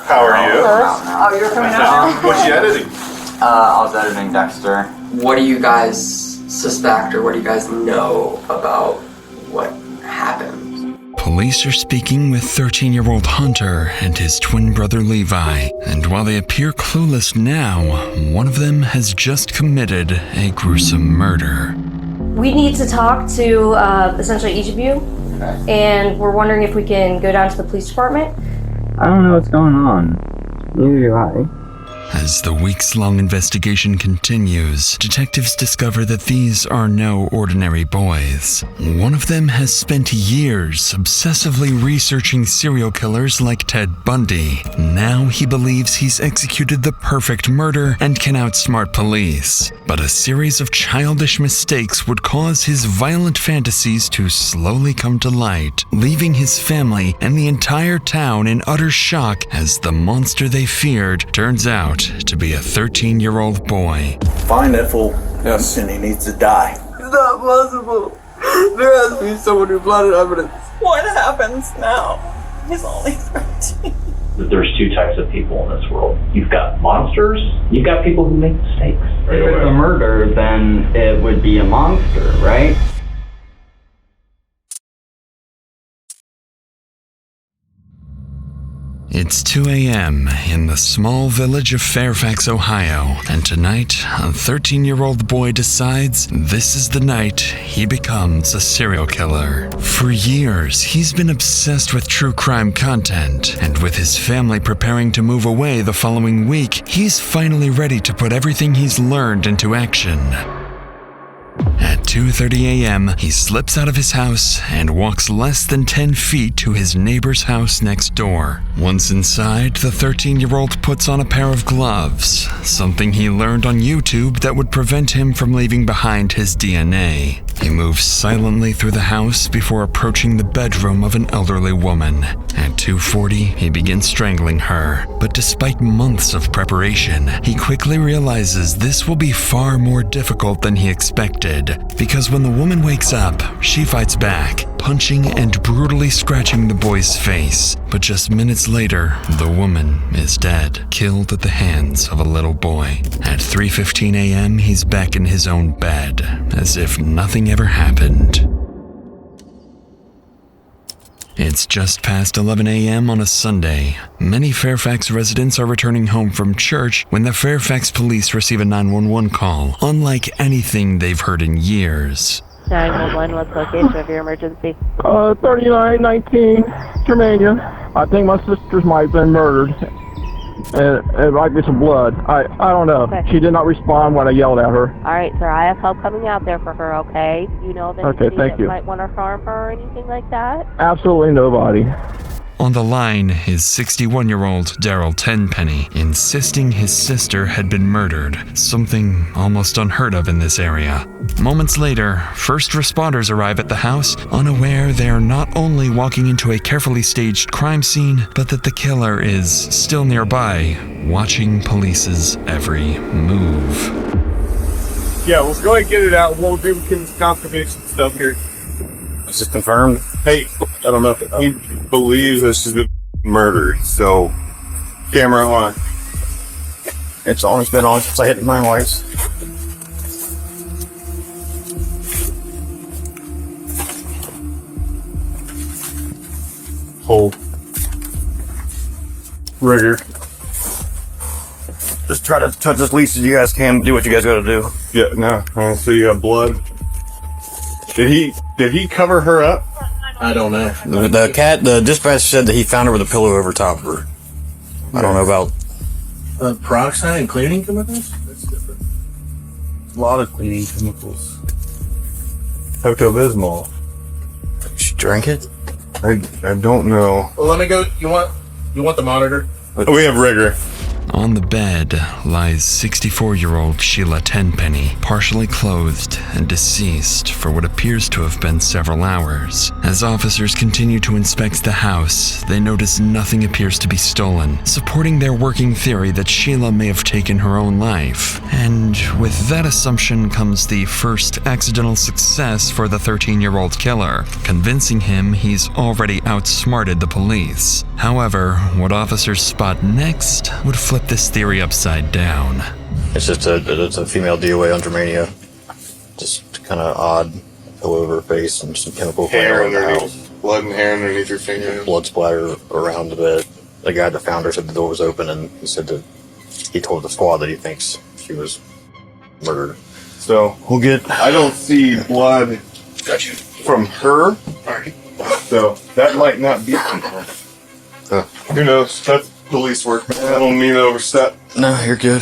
How are you? Oh, you're coming out? What's you editing? I was editing Dexter. What do you guys suspect, or what do you guys know about what happened? Police are speaking with 13-year-old Hunter and his twin brother Levi, and while they appear clueless now, one of them has just committed a gruesome murder. We need to talk to essentially each of you, and we're wondering if we can go down to the police department. I don't know what's going on. Neither do I. As the weeks-long investigation continues, detectives discover that these are no ordinary boys. One of them has spent years obsessively researching serial killers like Ted Bundy. Now he believes he's executed the perfect murder and can outsmart police. But a series of childish mistakes would cause his violent fantasies to slowly come to light, leaving his family and the entire town in utter shock as the monster they feared turns out to be a 13-year-old boy. Find that fool. Yes. And he needs to die. It's not possible. There has to be someone who planted evidence. What happens now? He's only 13. There's two types of people in this world. You've got monsters, you've got people who make mistakes. If it's a murder, then it would be a monster, right? It's 2 a.m. in the small village of Fairfax, Ohio, and tonight, a 13-year-old boy decides this is the night he becomes a serial killer. For years, he's been obsessed with true crime content, and with his family preparing to move away the following week, he's finally ready to put everything he's learned into action. At 2:30 a.m., he slips out of his house and walks less than 10 feet to his neighbor's house next door. Once inside, the 13-year-old puts on a pair of gloves, something he learned on YouTube that would prevent him from leaving behind his DNA. He moves silently through the house before approaching the bedroom of an elderly woman. At 2:40, he begins strangling her, but despite months of preparation, he quickly realizes this will be far more difficult than he expected, because when the woman wakes up, she fights back, punching and brutally scratching the boy's face. But just minutes later, the woman is dead, killed at the hands of a little boy. At 3:15 a.m., he's back in his own bed, as if nothing ever happened. It's just past 11 a.m. on a Sunday. Many Fairfax residents are returning home from church when the Fairfax police receive a 911 call, unlike anything they've heard in years. 911, what's the location of your emergency? 3919 Germania. I think my sister's might have been murdered. It might be some blood. I don't know. Okay. She did not respond when I yelled at her. All right, sir. I have help coming out there for her, okay? You know of anybody that might want to harm her or anything like that? Absolutely nobody. On the line is 61-year-old Daryl Tenpenny, insisting his sister had been murdered, something almost unheard of in this area. Moments later, first responders arrive at the house, unaware they're not only walking into a carefully staged crime scene, but that the killer is still nearby, watching police's every move. Yeah, let's go ahead and get it out. We'll do confirmation stuff here. Is this confirmed? Hey, I don't know if he believes this has been murdered, so camera on. It's always been on since I hit my lights. Hold. Rigger. Just try to touch as least as you guys can. Do what you guys gotta do. Yeah, no. So you got blood. Did he cover her up? I don't know. The dispatch said that he found her with a pillow over top of her. I don't know about peroxide and cleaning chemicals? That's different. A lot of cleaning chemicals. Pepto-Bismol. She drank it? I don't know. Well, let me go. You want the monitor? We have Rigger. On the bed lies 64-year-old Sheila Tenpenny, partially clothed and deceased for what appears to have been several hours. As officers continue to inspect the house, they notice nothing appears to be stolen, supporting their working theory that Sheila may have taken her own life. And with that assumption comes the first accidental success for the 13-year-old killer, convincing him he's already outsmarted the police. However, what officers spot next would flip this theory upside down. It's just a female DOA on Germania. Just kind of odd, pillow over her face and some chemical Hair flavor in the house. underneath, blood and hair underneath your fingernails. Blood splatter around the bed. The guy that found her said the door was open, and he said that he told the squad that he thinks she was murdered. So I don't see blood from her. So that might not be from her. Who knows? That's police work. I don't mean to overstep. No, you're good.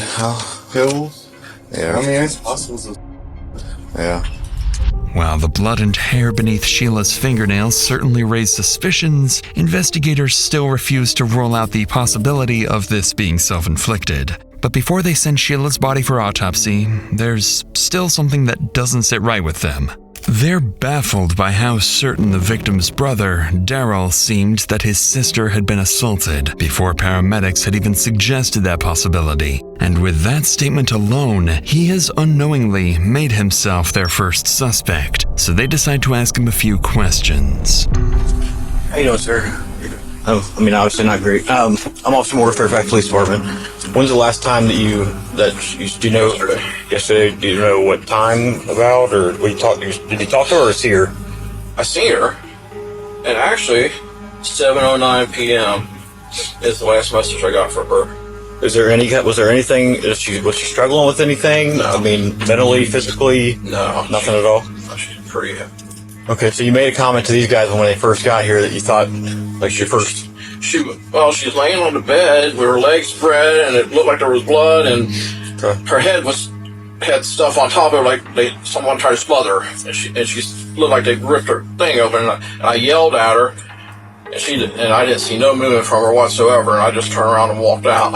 Pills. Yeah. I mean, it's possible. Yeah. While the blood and hair beneath Sheila's fingernails certainly raise suspicions, investigators still refuse to rule out the possibility of this being self-inflicted. But before they send Sheila's body for autopsy, there's still something that doesn't sit right with them. They're baffled by how certain the victim's brother, Daryl, seemed that his sister had been assaulted before paramedics had even suggested that possibility. And with that statement alone, he has unknowingly made himself their first suspect. So they decide to ask him a few questions. How you doing, sir? Obviously not great. I'm Officer Moore, Fairfax Police Department. When's the last time do you know? Yesterday, do you know what time about, or did you talk to her or see her? I seen her, and actually, 7:09 p.m. is the last message I got from her. Was there anything? Was she struggling with anything? No. I mean, mentally, physically? No. Nothing at all? No, she's pretty happy. Okay, so you made a comment to these guys when they first got here that you thought, like, she she's laying on the bed with her legs spread, and it looked like there was blood, and her head had stuff on top of her, like someone tried to smother her, and she looked like they ripped her thing open, and I yelled at her, and I didn't see no movement from her whatsoever, and I just turned around and walked out.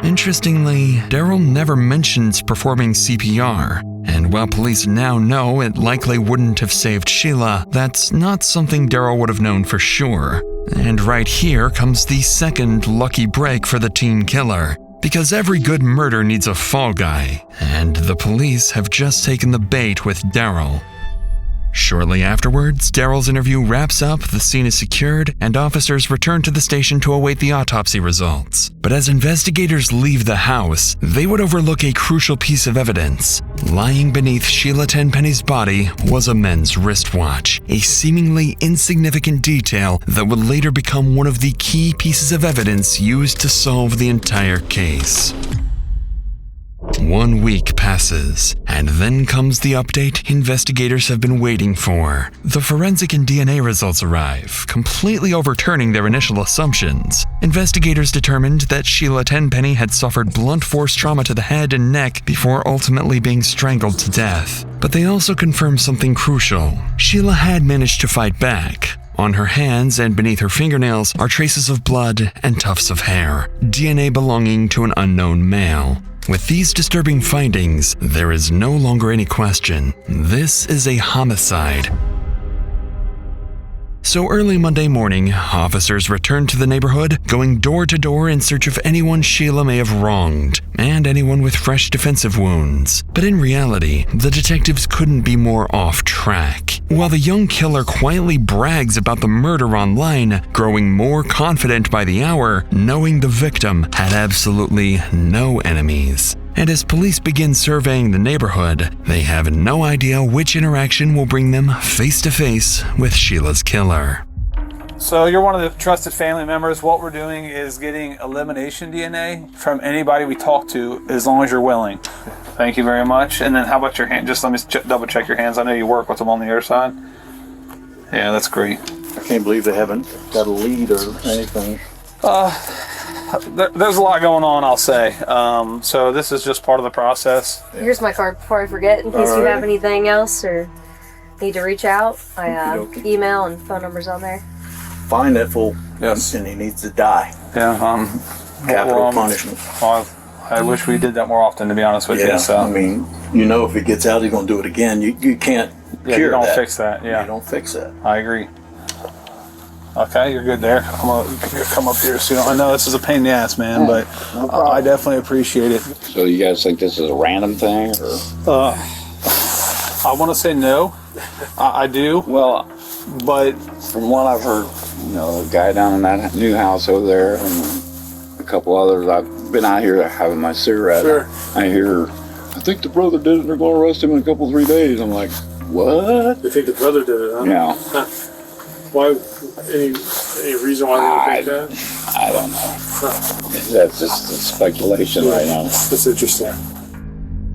Interestingly, Daryl never mentions performing CPR. And while police now know it likely wouldn't have saved Sheila, that's not something Daryl would have known for sure. And right here comes the second lucky break for the teen killer. Because every good murder needs a fall guy, and the police have just taken the bait with Daryl. Shortly afterwards, Daryl's interview wraps up, the scene is secured, and officers return to the station to await the autopsy results. But as investigators leave the house, they would overlook a crucial piece of evidence. Lying beneath Sheila Tenpenny's body was a men's wristwatch, a seemingly insignificant detail that would later become one of the key pieces of evidence used to solve the entire case. 1 week passes, and then comes the update investigators have been waiting for. The forensic and DNA results arrive, completely overturning their initial assumptions. Investigators determined that Sheila Tenpenny had suffered blunt force trauma to the head and neck before ultimately being strangled to death. But they also confirmed something crucial. Sheila had managed to fight back. On her hands and beneath her fingernails are traces of blood and tufts of hair, DNA belonging to an unknown male. With these disturbing findings, there is no longer any question. This is a homicide. So early Monday morning, officers returned to the neighborhood, going door to door in search of anyone Sheila may have wronged, and anyone with fresh defensive wounds. But in reality, the detectives couldn't be more off track. While the young killer quietly brags about the murder online, growing more confident by the hour, knowing the victim had absolutely no enemies. And as police begin surveying the neighborhood, they have no idea which interaction will bring them face to face with Sheila's killer. So you're one of the trusted family members. What we're doing is getting elimination DNA from anybody we talk to, as long as you're willing. Thank you very much. And then how about your hand? Just let me double check your hands. I know you work with them on the other side. Yeah, that's great. I can't believe they haven't got a lead or anything. There's a lot going on, I'll say. So this is just part of the process. Here's my card before I forget, in case you have anything else or need to reach out. My email and phone number's on there. find that fool. Yes. And he needs to die. Yeah. Capital punishment. Well, I wish we did that more often, to be honest with you. So. I mean, if he gets out, he's going to do it again. You can't cure you don't that. fix that. Yeah. You don't fix that. I agree. Okay, you're good there. I'm gonna come up here soon. I know this is a pain in the ass, man, but I definitely appreciate it. So you guys think this is a random thing, or? I want to say no. I do. Well, but from what I've heard, the guy down in that new house over there, and a couple others, I've been out here having my cigarette. Sure. I hear, I think the brother did it. They're going to arrest him in a couple, 3 days. I'm like, what? You think the brother did it, huh? Yeah. Why? Any reason why they think that? I don't know. That's just speculation right now. That's interesting.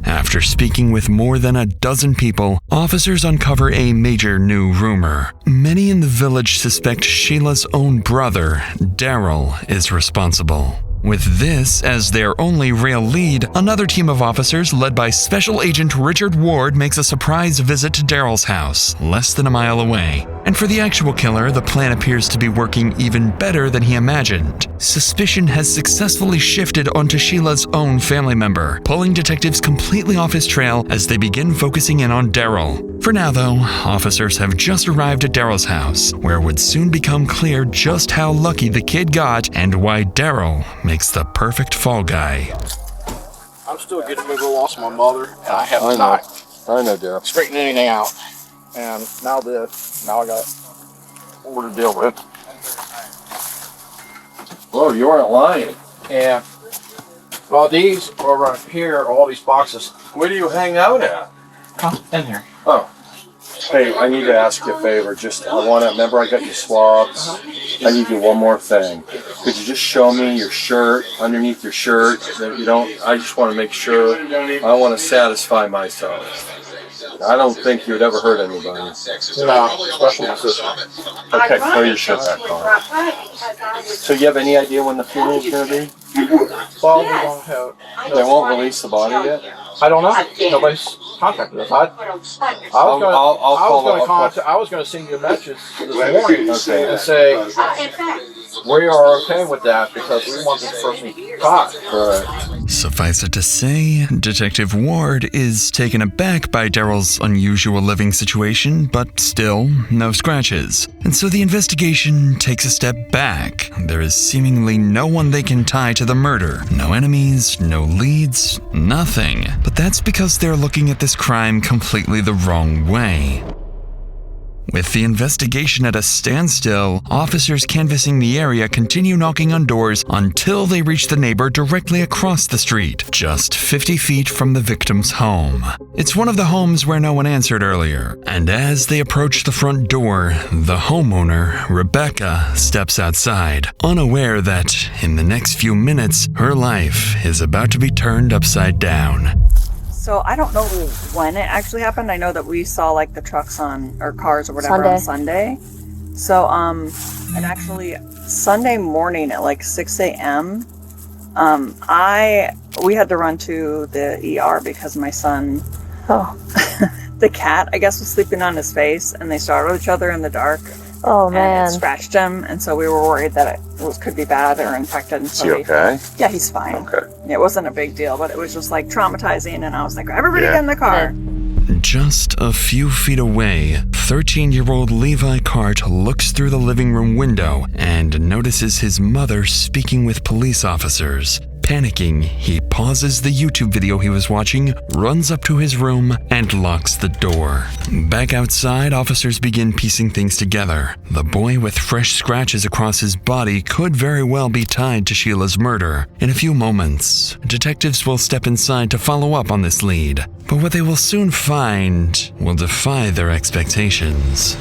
After speaking with more than a dozen people, officers uncover a major new rumor. Many in the village suspect Sheila's own brother, Daryl, is responsible. With this as their only real lead, another team of officers led by Special Agent Richard Ward makes a surprise visit to Daryl's house, less than a mile away. And for the actual killer, the plan appears to be working even better than he imagined. Suspicion has successfully shifted onto Sheila's own family member, pulling detectives completely off his trail as they begin focusing in on Daryl. For now, though, officers have just arrived at Daryl's house, where it would soon become clear just how lucky the kid got and why Daryl makes the perfect fall guy. I'm still getting a little lost my mother, and I have not straightened anything out. And now I got more to deal with. Whoa, you weren't lying. Yeah. Well, these are right here, all these boxes. Where do you hang out at? Come in here. Oh. Hey, I need to ask you a favor. Remember I got your swabs? I need you one more thing. Could you just show me your shirt, underneath your shirt? I just want to make sure. I want to satisfy myself. I don't think you'd ever hurt anybody. No, special assistant. Okay, throw your shit back on. So you have any idea when the funeral's going to be? Well, we don't have. They won't release the body yet? I don't know. Nobody's contacted us. I was going to send you a message this morning and say we are okay with that because we want this person caught. Right. Suffice it to say, Detective Ward is taken aback by Daryl's unusual living situation, but still, no scratches. And so the investigation takes a step back. There is seemingly no one they can tie to the murder. No enemies, no leads, nothing. But that's because they're looking at this crime completely the wrong way. With the investigation at a standstill, officers canvassing the area continue knocking on doors until they reach the neighbor directly across the street, just 50 feet from the victim's home. It's one of the homes where no one answered earlier, and as they approach the front door, the homeowner, Rebecca, steps outside, unaware that, in the next few minutes, her life is about to be turned upside down. So I don't know when it actually happened. I know that we saw the trucks or cars or whatever on Sunday. So and actually Sunday morning at 6 a.m. We had to run to the ER because my son, the cat, I guess, was sleeping on his face, and they startled each other in the dark. Oh man! And it scratched him, and so we were worried that it could be bad or infected. Is he okay? Yeah, he's fine. Okay. It wasn't a big deal, but it was just traumatizing, and I was like, everybody get in the car. Just a few feet away, 13-year-old Levi Cart looks through the living room window and notices his mother speaking with police officers. Panicking, he pauses the YouTube video he was watching, runs up to his room, and locks the door. Back outside, officers begin piecing things together. The boy with fresh scratches across his body could very well be tied to Sheila's murder. In a few moments, detectives will step inside to follow up on this lead. But what they will soon find will defy their expectations.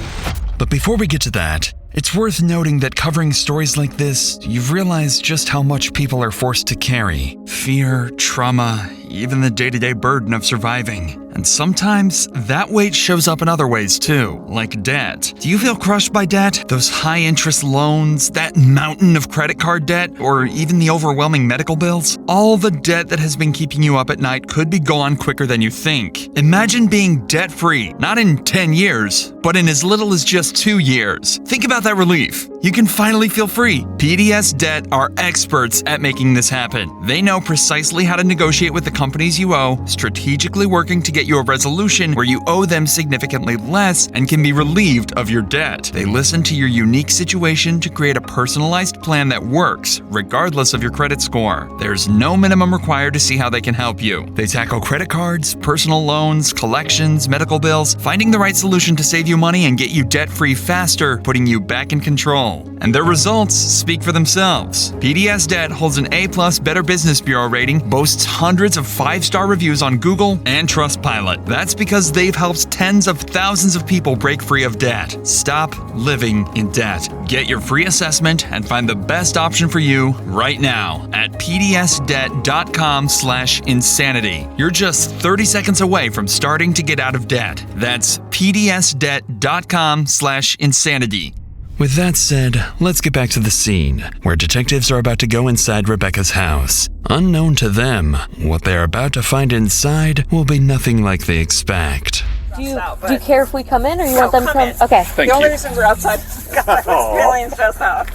But before we get to that, it's worth noting that covering stories like this, you've realized just how much people are forced to carry. Fear, trauma, even the day-to-day burden of surviving. And sometimes that weight shows up in other ways too, like debt. Do you feel crushed by debt? Those high interest loans, that mountain of credit card debt, or even the overwhelming medical bills? All the debt that has been keeping you up at night could be gone quicker than you think. Imagine being debt-free, not in 10 years, but in as little as just 2 years. Think about that relief. You can finally feel free. PDS Debt are experts at making this happen. They know precisely how to negotiate with the companies you owe, strategically working to get you a resolution where you owe them significantly less and can be relieved of your debt. They listen to your unique situation to create a personalized plan that works, regardless of your credit score. There's no minimum required to see how they can help you. They tackle credit cards, personal loans, collections, medical bills, finding the right solution to save you money and get you debt-free faster, putting you back in control. And their results speak for themselves. PDS Debt holds an A+ Better Business Bureau rating, boasts hundreds of 5-star reviews on Google and Trustpilot. That's because they've helped tens of thousands of people break free of debt. Stop living in debt. Get your free assessment and find the best option for you right now at pdsdebt.com/insanity. You're just 30 seconds away from starting to get out of debt. That's pdsdebt.com/insanity. With that said, let's get back to the scene, where detectives are about to go inside Rebecca's house. Unknown to them, what they are about to find inside will be nothing like they expect. Do you care if we come in, or you want them to come? Okay. The only reason we're outside is because I was feeling stressed out.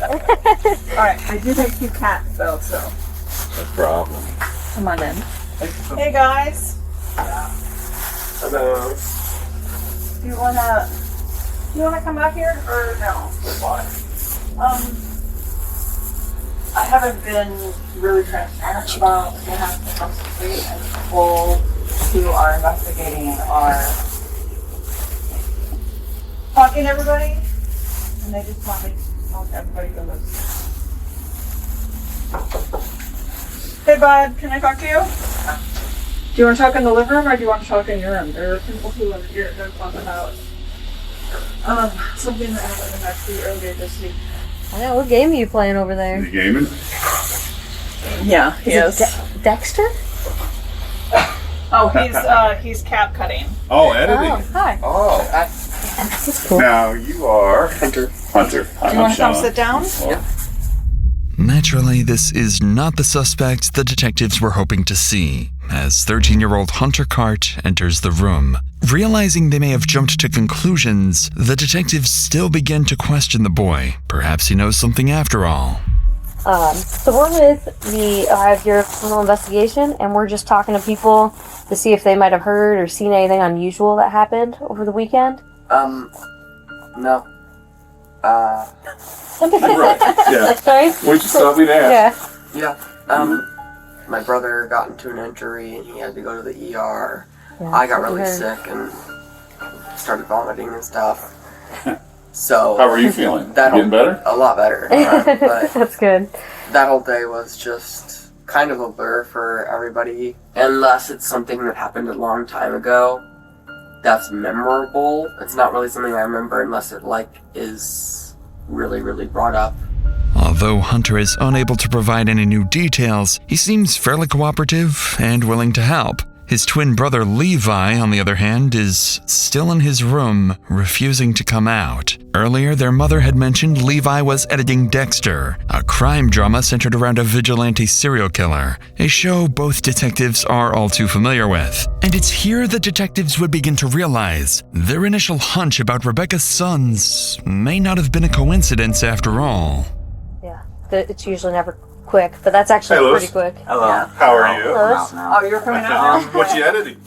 Alright, I do have 2 cats though, so. No problem. Come on in. Hey guys. Hello. Do you wanna come out here or no? I haven't been really transparent about what happened across the street, and people who are investigating are talking to everybody, and they just want me to talk to everybody who lives. Hey bud, can I talk to you? Do you want to talk in the living room or do you want to talk in your room? There are people who are here to talk about something that happened in that tree earlier this week. I know, what game are you playing over there? You gaming? Yeah, he is. Dexter? Oh, he's cap cutting. Oh, editing. Oh, hi. Oh. That's cool. Now you are Hunter. Do you want to come sit down? Yeah. Naturally, this is not the suspect the detectives were hoping to see, as 13-year-old Hunter Cart enters the room. Realizing they may have jumped to conclusions, the detectives still begin to question the boy. Perhaps he knows something after all. So we're with the Ohio Bureau of Criminal Investigation, and we're just talking to people to see if they might have heard or seen anything unusual that happened over the weekend. No. Right, yeah. Sorry? Why'd you stop me to ask? Yeah. My brother got into an injury and he had to go to the ER. Yeah, I got really sick and started vomiting and stuff. So How are you feeling? Getting better? A lot better. But That's good. that whole day was just kind of a blur for everybody. Unless it's something that happened a long time ago that's memorable. It's not really something I remember unless it is really, really brought up. Although Hunter is unable to provide any new details, he seems fairly cooperative and willing to help. His twin brother Levi, on the other hand, is still in his room, refusing to come out. Earlier, their mother had mentioned Levi was editing Dexter, a crime drama centered around a vigilante serial killer, a show both detectives are all too familiar with. And it's here that detectives would begin to realize their initial hunch about Rebecca's sons may not have been a coincidence after all. Yeah, it's usually never quick, but that's actually pretty quick. Hello. Yeah. How are you? Oh, you're coming out now? What you editing?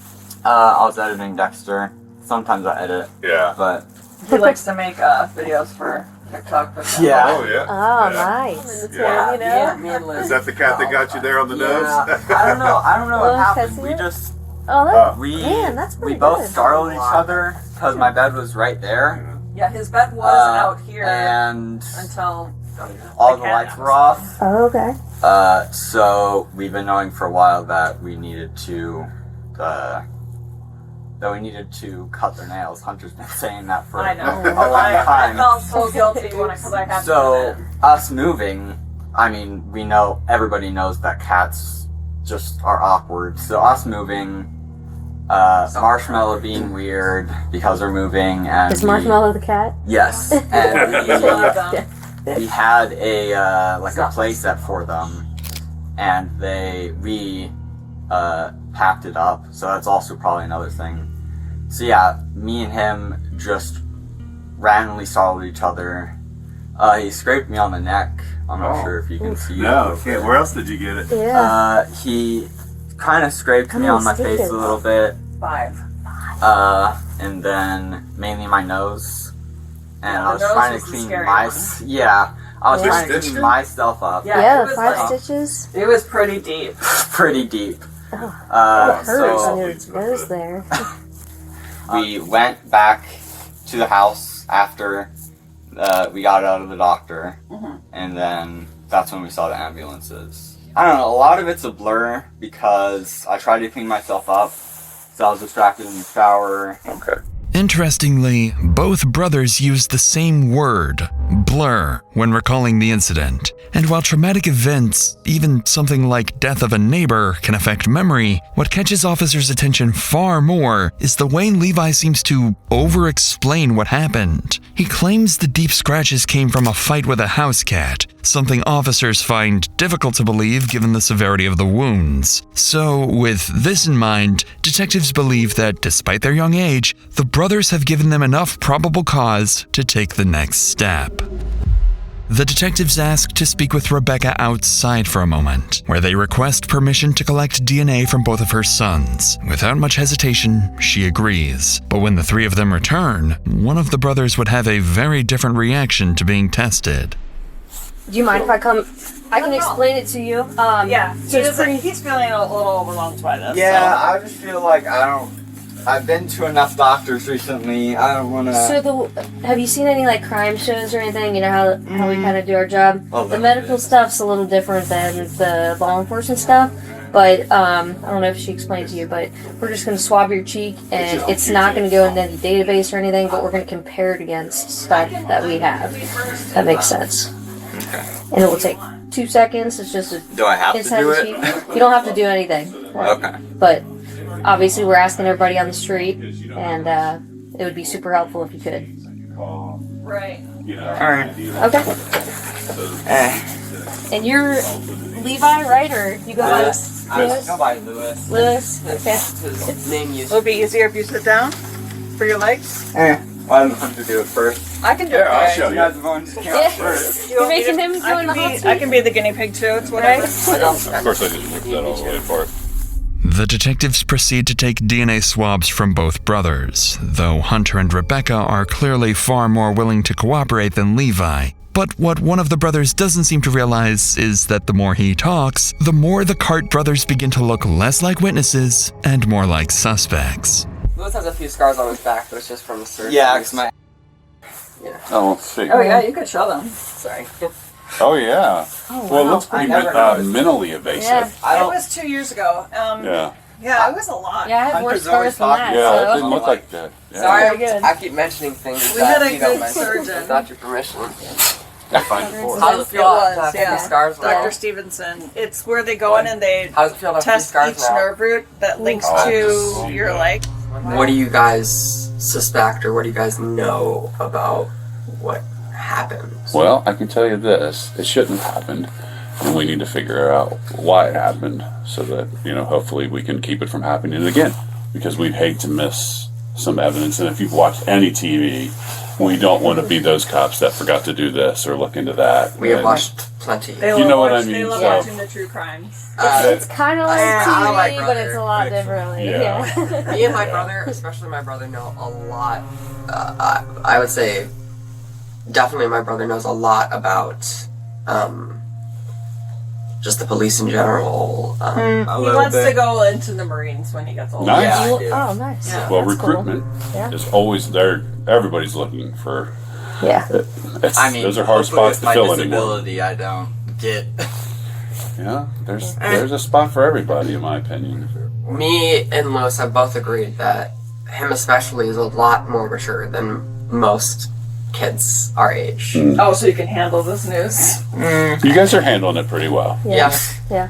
I was editing Dexter. Sometimes I edit. Yeah. But He likes to make videos for TikTok. yeah. Oh, yeah. Oh, Yeah. nice. Yeah. Me and Liz. Is that the cat that got you there on the nose? I don't know. I don't know what Well, happened. can I We see it? just Oh, we that's we pretty both good. startled each other because my bed was right there. Yeah, his bed was out here and until all the lights were off. Oh, okay. So we've been knowing for a while that we needed to cut their nails. Hunter's been saying that for I know. a long time. I felt so guilty because I had to. So us moving, I mean, we know, everybody knows that cats just are awkward. So us moving, Marshmallow being weird because we're moving, and Is Marshmallow the cat? Yes, and we had a a play set for them, and we packed it up. So that's also probably another thing. So yeah, me and him just randomly saw each other. He scraped me on the neck. I'm not sure if you can see. No, okay. Where else did you get it? Yeah. He kind of scraped me on my face a little bit. 5. And then mainly my nose. And I was nose trying was to the clean scary my one. I was Yeah. trying to clean myself up. Yeah, it was 5 like- stitches. It was pretty deep. Pretty deep. It hurts So when your nose there. we went back to the house after we got out of the doctor, and then that's when we saw the ambulances. I don't know, a lot of it's a blur because I tried to clean myself up, so I was distracted in the shower. Okay. Interestingly, both brothers used the same word, blur, when recalling the incident. And while traumatic events, even something like death of a neighbor, can affect memory, what catches officers' attention far more is the way Levi seems to over-explain what happened. He claims the deep scratches came from a fight with a house cat, something officers find difficult to believe given the severity of the wounds. So, with this in mind, detectives believe that despite their young age, the brothers have given them enough probable cause to take the next step. The detectives ask to speak with Rebecca outside for a moment, where they request permission to collect DNA from both of her sons. Without much hesitation, she agrees. But when the three of them return, one of the brothers would have a very different reaction to being tested. Do you mind if I come? I can explain it to you. Yeah, So it's pretty. he's feeling a little overwhelmed by this. Yeah, I just feel like I've been to enough doctors recently. I don't want to. So have you seen any like crime shows or anything? You know how we kind of do our job. Oh, The medical stuff's a little different than the law enforcement stuff. But I don't know if she explained to you, but we're just going to swab your cheek, and it's not going to go into any database or anything. But we're going to compare it against stuff that we have. That makes sense. Okay. And it will take 2 seconds. It's just a Do I have to inside do the it? cheek. You don't have to do anything. Okay. But obviously, we're asking everybody on the street, and it would be super helpful if you could. Right. Alright. Okay. And you're Levi, right? Or you go by Lewis. I go by Lewis. Lewis? Okay. His name used. It'll be easier if you sit down for your legs. Why don't I do it first? I can do it. I'll show You you. guys are going to count Yeah. first. You're making him go in the hot I seat? can be the guinea pig too. It's whatever. Of course, I just whipped that all the way apart. The detectives proceed to take DNA swabs from both brothers, though Hunter and Rebecca are clearly far more willing to cooperate than Levi. But what one of the brothers doesn't seem to realize is that the more he talks, the more the Cart brothers begin to look less like witnesses and more like suspects. Lewis has a few scars on his back, but it's just from the surgery. Yeah, because my. Oh, let's see. Oh yeah, you could show them. Sorry. Oh, yeah. Oh, Well, it wow. looks pretty I never noticed. minimally invasive. Yeah. It was 2 years ago. Yeah. Yeah, it was a lot. Yeah, I have Hunter's worse always scars than that. Yeah, it So. didn't look like that. Yeah. Sorry, Very good. I keep mentioning things We had that a you don't good mention surgeon. without your permission. I find it How does it feel to have yeah. three scars now? Dr. Stevenson. It's where they go in and they How does it feel to have three test scars each now? nerve root that links to your leg. What do you guys suspect, or what do you guys know about what happened? Well, I can tell you this. It shouldn't have happened. And we need to figure out why it happened so that, hopefully we can keep it from happening again. Because we'd hate to miss some evidence. And if you've watched any TV, we don't want to be those cops that forgot to do this or look into that. We have And- watched plenty. They You love know what I watch- They mean, love so- watching the true crimes. It's kind of like I TV, like but brother. it's a lot differently. Yeah. Yeah. Me and my brother, especially my brother, know a lot. I would say, definitely my brother knows a lot about just the police in general. He wants to go into the Marines when he gets older. Nice. Yeah, I do. Oh, nice. Yeah. Well, That's cool. recruitment Yeah. is always there. Everybody's looking for. Yeah. Those are hard spots to fill anymore. disability, I don't get. Yeah, there's a spot for everybody, in my opinion. Me and Lewis have both agreed that him especially is a lot more mature than most kids our age. Oh, so you can handle this news. You guys are handling it pretty well. Yeah. Yes. Yeah.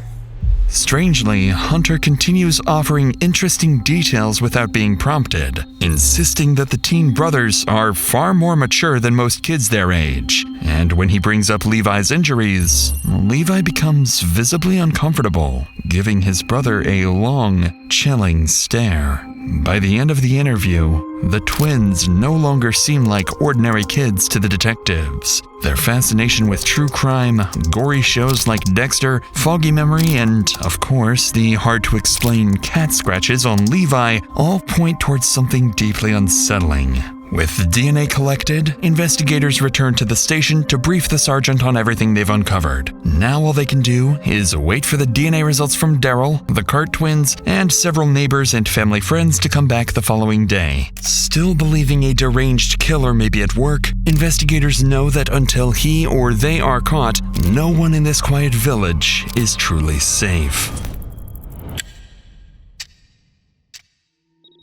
Strangely, Hunter continues offering interesting details without being prompted, insisting that the teen brothers are far more mature than most kids their age. And when he brings up Levi's injuries, Levi becomes visibly uncomfortable, giving his brother a long, chilling stare. By the end of the interview, the twins no longer seem like ordinary kids to the detectives. Their fascination with true crime, gory shows like Dexter, foggy memory, and, of course, the hard-to-explain cat scratches on Levi all point towards something deeply unsettling. With the DNA collected, investigators return to the station to brief the sergeant on everything they've uncovered. Now all they can do is wait for the DNA results from Daryl, the Cart twins, and several neighbors and family friends to come back the following day. Still believing a deranged killer may be at work, investigators know that until he or they are caught, no one in this quiet village is truly safe.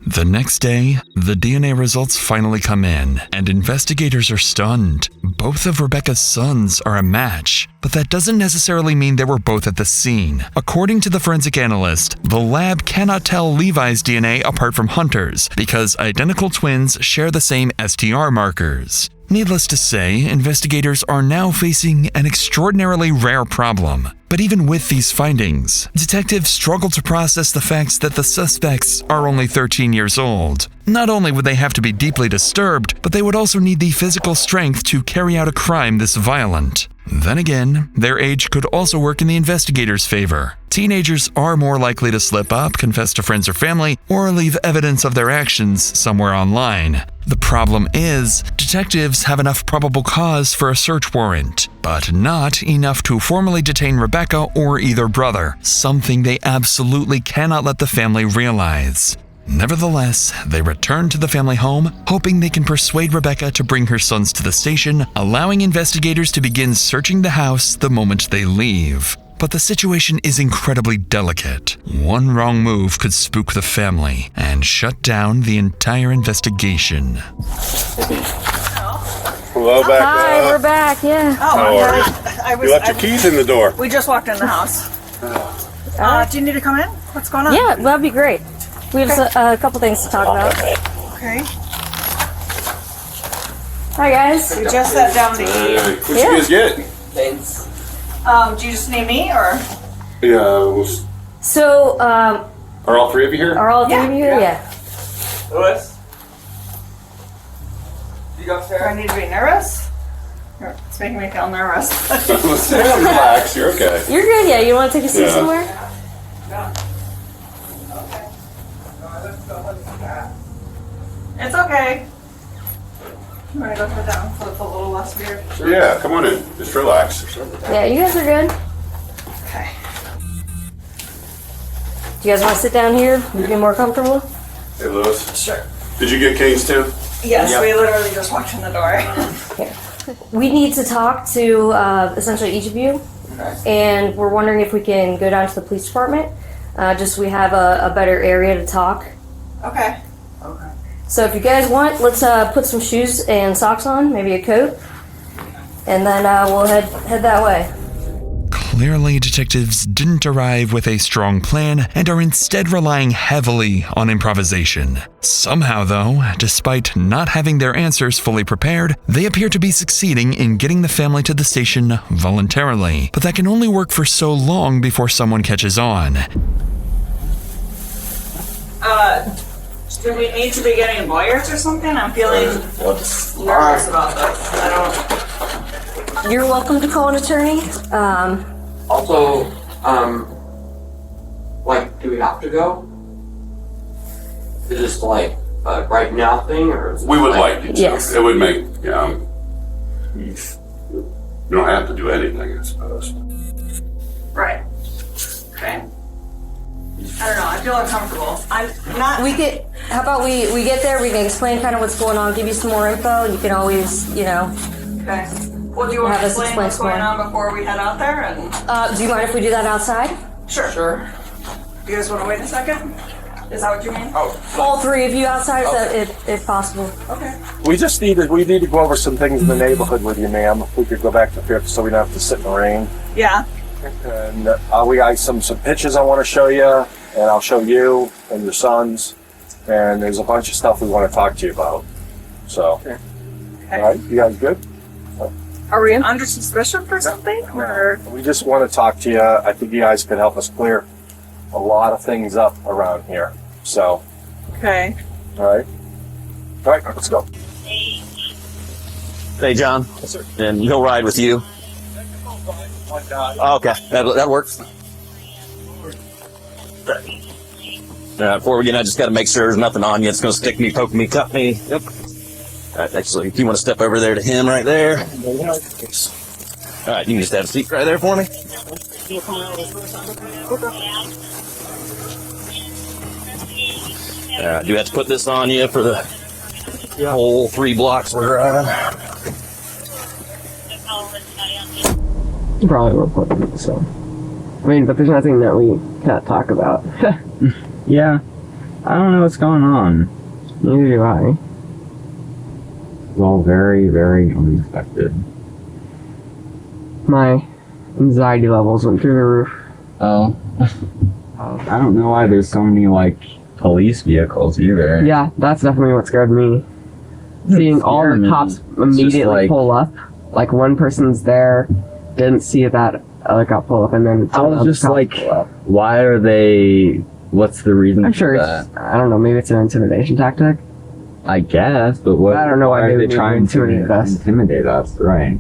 The next day, the DNA results finally come in, and investigators are stunned. Both of Rebecca's sons are a match, but that doesn't necessarily mean they were both at the scene. According to the forensic analyst, the lab cannot tell Levi's DNA apart from Hunter's, because identical twins share the same STR markers. Needless to say, investigators are now facing an extraordinarily rare problem. But even with these findings, detectives struggle to process the facts that the suspects are only 13 years old. Not only would they have to be deeply disturbed, but they would also need the physical strength to carry out a crime this violent. Then again, their age could also work in the investigators' favor. Teenagers are more likely to slip up, confess to friends or family, or leave evidence of their actions somewhere online. The problem is, detectives have enough probable cause for a search warrant, but not enough to formally detain Rebecca or either brother, something they absolutely cannot let the family realize. Nevertheless, they return to the family home, hoping they can persuade Rebecca to bring her sons to the station, allowing investigators to begin searching the house the moment they leave. But the situation is incredibly delicate. One wrong move could spook the family and shut down the entire investigation. Hello, back. Hi, we're back. Yeah. How are you? You left your keys in the door. We just walked in the house. Do you need to come in? What's going on? Yeah, that'd be great. We have a couple things to talk about. Okay. Hi, guys. We just sat down to eat. What you guys get? Thanks. Do you just need me or? Yeah. So, Are all three of you here? are all three of you here? Yeah. Louis? You go Do I upstairs? need to be nervous? It's making me feel nervous. Relax. You're okay. You're good, yeah? You want to take a seat Yeah. somewhere? It's okay. I'm gonna go sit down so it's a little less weird. Yeah, come on in. Just relax. Yeah, you guys are good. Okay. Do you guys want to sit down here? You get more comfortable? Hey, Louis. Sure. Did you get Canes too? Yes, Yep. we literally just walked in the door. We need to talk to essentially each of you, and we're wondering if we can go down to the police department. Just so we have a better area to talk. Okay. So if you guys want, let's put some shoes and socks on, maybe a coat, and then we'll head that way. Clearly, detectives didn't arrive with a strong plan and are instead relying heavily on improvisation. Somehow, though, despite not having their answers fully prepared, they appear to be succeeding in getting the family to the station voluntarily. But that can only work for so long before someone catches on. Do we need to be getting lawyers or something? I'm feeling nervous about this. I don't. You're welcome to call an attorney. Also, like, do we have to go? Is this like a right now thing, or is it We would like you to. Yes. It would make, you don't have to do anything, I suppose. Right. Okay. I don't know. I feel uncomfortable. I'm not. How about we get there, we can explain kind of what's going on, give you some more info, and you can always, Okay. Well, do you want Have to us explain explain what's some going more. on before we head out there? And do you mind if we do that outside? sure. Sure. Do you guys want to wait a second? Is that what you mean? Oh, All three of you outside, if possible. Okay. We need to go over some things in the neighborhood with you, ma'am. If we could go back to Fifth so we don't have to sit in the rain. Yeah. And we got some pictures I want to show you, and I'll show you and your sons. And there's a bunch of stuff we want to talk to you about. So, Okay. all right, you guys good? Are we under suspicion for something? Or We just want to talk to you. I think you guys could help us clear a lot of things up around here. So, okay. all right, let's go. Hey, John. Yes, sir. And he'll ride with you. Okay, that works. Before we get in, I just got to make sure there's nothing on you. It's going to stick me, poke me, cut me. Yep. All right, actually, if you want to step over there to him right there. All right, you can just have a seat right there for me. All right, do you have to put this on you for the whole 3 blocks we're driving? You probably will put it, so. I mean, but there's nothing that we can't talk about. Yeah. I don't know what's going on. Neither do I. It's all very, very unexpected. My anxiety levels went through the roof. Oh. I don't know why there's so many, like, police vehicles either. Yeah, that's definitely what scared me. Seeing all the cops immediately pull up. Like, one person's there, didn't see that other cop pull up, and then I was just like, why are they... What's the reason I'm sure for it's, that? I don't know, maybe it's an intimidation tactic. I guess, but what? I don't know why are they they trying to intimidate us. intimidate us? Right.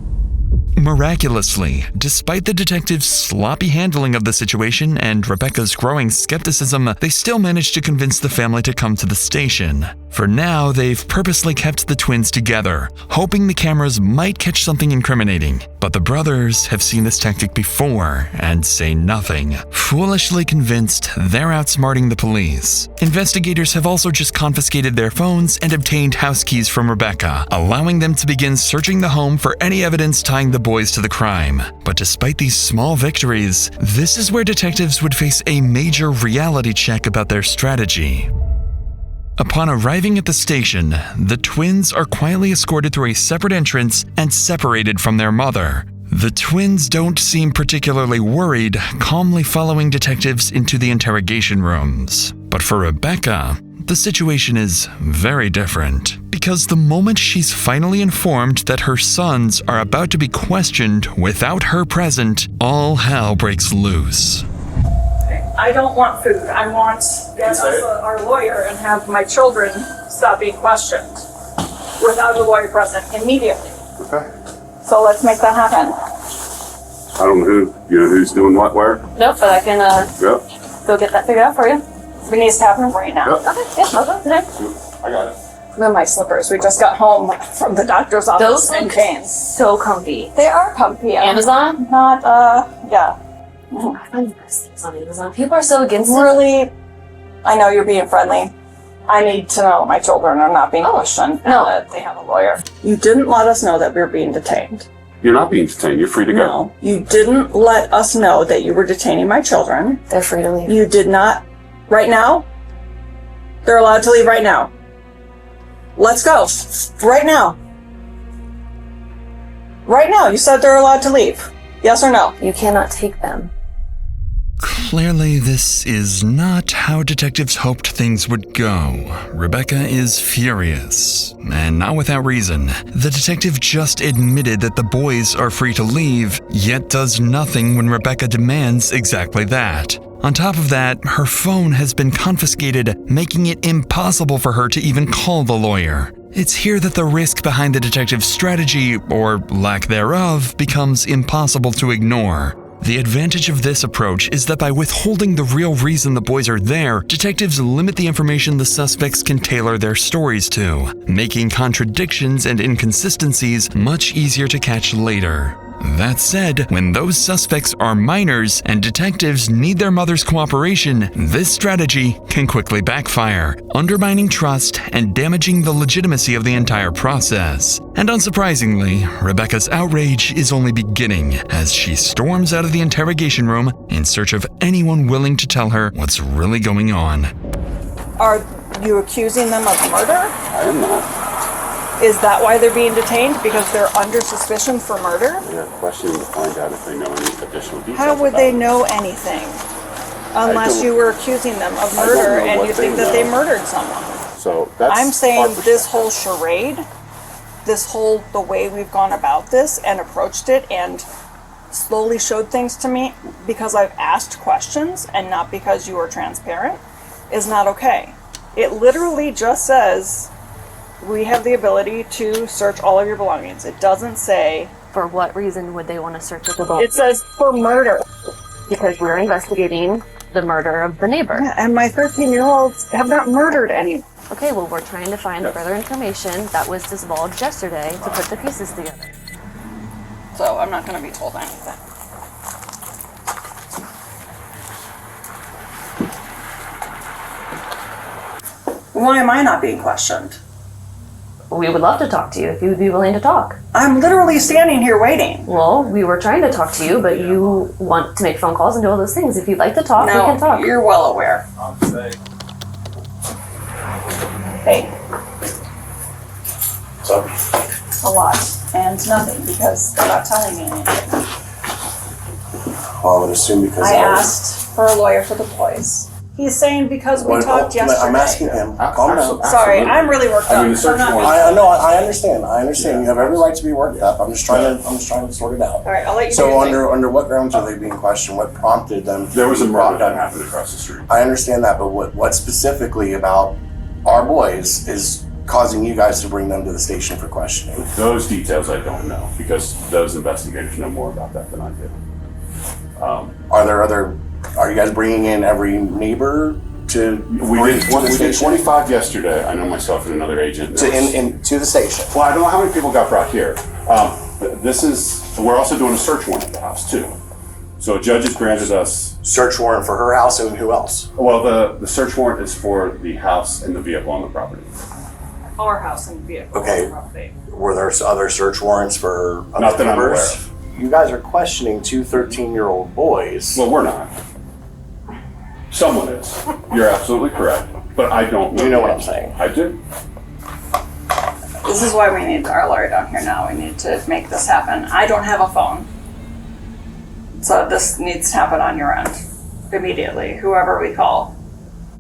Miraculously, despite the detectives' sloppy handling of the situation and Rebecca's growing skepticism, they still managed to convince the family to come to the station. For now, they've purposely kept the twins together, hoping the cameras might catch something incriminating. But the brothers have seen this tactic before and say nothing, foolishly convinced they're outsmarting the police. Investigators have also just confiscated their phones and obtained house keys from Rebecca, allowing them to begin searching the home for any evidence tying the boys to the crime. But despite these small victories, this is where detectives would face a major reality check about their strategy. Upon arriving at the station, the twins are quietly escorted through a separate entrance and separated from their mother. The twins don't seem particularly worried, calmly following detectives into the interrogation rooms. But for Rebecca, the situation is very different, because the moment she's finally informed that her sons are about to be questioned without her present, all hell breaks loose. I don't want food. I want to get our lawyer and have my children stop being questioned without a lawyer present immediately. Okay. So let's make that happen. I don't know who's doing what where. Nope, but I can Yep. go get that figured out for you. It needs to happen right now. Yep. Okay, yeah, I'll go today. I got it. I'm in my slippers. We just got home from the doctor's office. Those in look Canes. so comfy. They are comfy. Yeah. Amazon? Not, yeah. I find the best things on Amazon. People are so against it. Really, I know you're being friendly. I need to know my children are not being questioned and that they have a lawyer. You didn't let us know that we were being detained. You're not being detained. You're free to go. No, you didn't let us know that you were detaining my children. They're free to leave. You did not. Right now? They're allowed to leave right now. Let's go. Right now. Right now. You said they're allowed to leave. Yes or no? You cannot take them. Clearly, this is not how detectives hoped things would go. Rebecca is furious, and not without reason. The detective just admitted that the boys are free to leave, yet does nothing when Rebecca demands exactly that. On top of that, her phone has been confiscated, making it impossible for her to even call the lawyer. It's here that the risk behind the detective's strategy, or lack thereof, becomes impossible to ignore. The advantage of this approach is that by withholding the real reason the boys are there, detectives limit the information the suspects can tailor their stories to, making contradictions and inconsistencies much easier to catch later. That said, when those suspects are minors and detectives need their mother's cooperation, this strategy can quickly backfire, undermining trust and damaging the legitimacy of the entire process. And unsurprisingly, Rebecca's outrage is only beginning as she storms out of the interrogation room in search of anyone willing to tell her what's really going on. Are you accusing them of murder? I am not. Is that why they're being detained? Because they're under suspicion for murder? They're questioning to find out if they know any additional details. How would about they it. know anything? Unless don't- you were accusing them of I don't murder know and what you they think that they know. murdered someone. So that's I'm saying our this whole charade, the way we've gone about this and approached it and slowly showed things to me because I've asked questions and not because you were transparent, is not okay. It literally just says we have the ability to search all of your belongings. It doesn't say... For what reason would they want to search the belongings? It says for murder. Because we're investigating the murder of the neighbor. Yeah, and my 13-year-olds have not murdered anyone. Okay, well, we're trying to find further information that was divulged yesterday to put the pieces together. So I'm not going to be told anything. Why am I not being questioned? We would love to talk to you if you would be willing to talk. I'm literally standing here waiting. Well, we were trying to talk to you, but you want to make phone calls and do all those things. If you'd like to talk, we can talk. You're well aware. Hey. So, A lot. And nothing, because they're not telling me anything. well, I would assume because I asked for a lawyer for the boys. He's saying because we talked yesterday. I'm asking him. Calm down. Sorry, I'm really worked up. I'm not- I know. I understand. I understand. You have every right to be worked up. I'm just trying to sort it out. All right, I'll let you do So your thing. under what grounds are they being questioned? What prompted them? There was a to be murder brought that up? happened across the street. I understand that, but what specifically about our boys is causing you guys to bring them to the station for questioning? Those details I don't know because those investigators know more about that than I do. Are you guys bringing in every neighbor to? We did 25 yesterday. I know myself and another agent. To the station. Well, I don't know how many people got brought here. We're also doing a search warrant at the house too. So a judge has granted us search warrant for her house and who else? Well, the search warrant is for the house and the vehicle on the property. Our house and vehicle. Okay. Were there other search warrants for other Not that I'm aware neighbors? of. You guys are questioning two 13-year-old boys. Well, we're not. Someone is. You're absolutely correct. But I don't know. You know what I'm saying. I do. This is why we need our lawyer down here now. We need to make this happen. I don't have a phone. So this needs to happen on your end. Immediately. Whoever we call.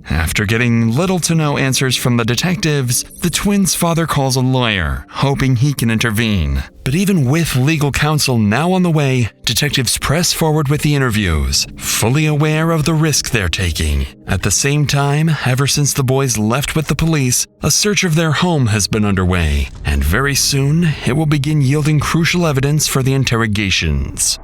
After getting little to no answers from the detectives, the twins' father calls a lawyer, hoping he can intervene. But even with legal counsel now on the way, detectives press forward with the interviews, fully aware of the risk they're taking. At the same time, ever since the boys left with the police, a search of their home has been underway, and very soon it will begin yielding crucial evidence for the interrogations.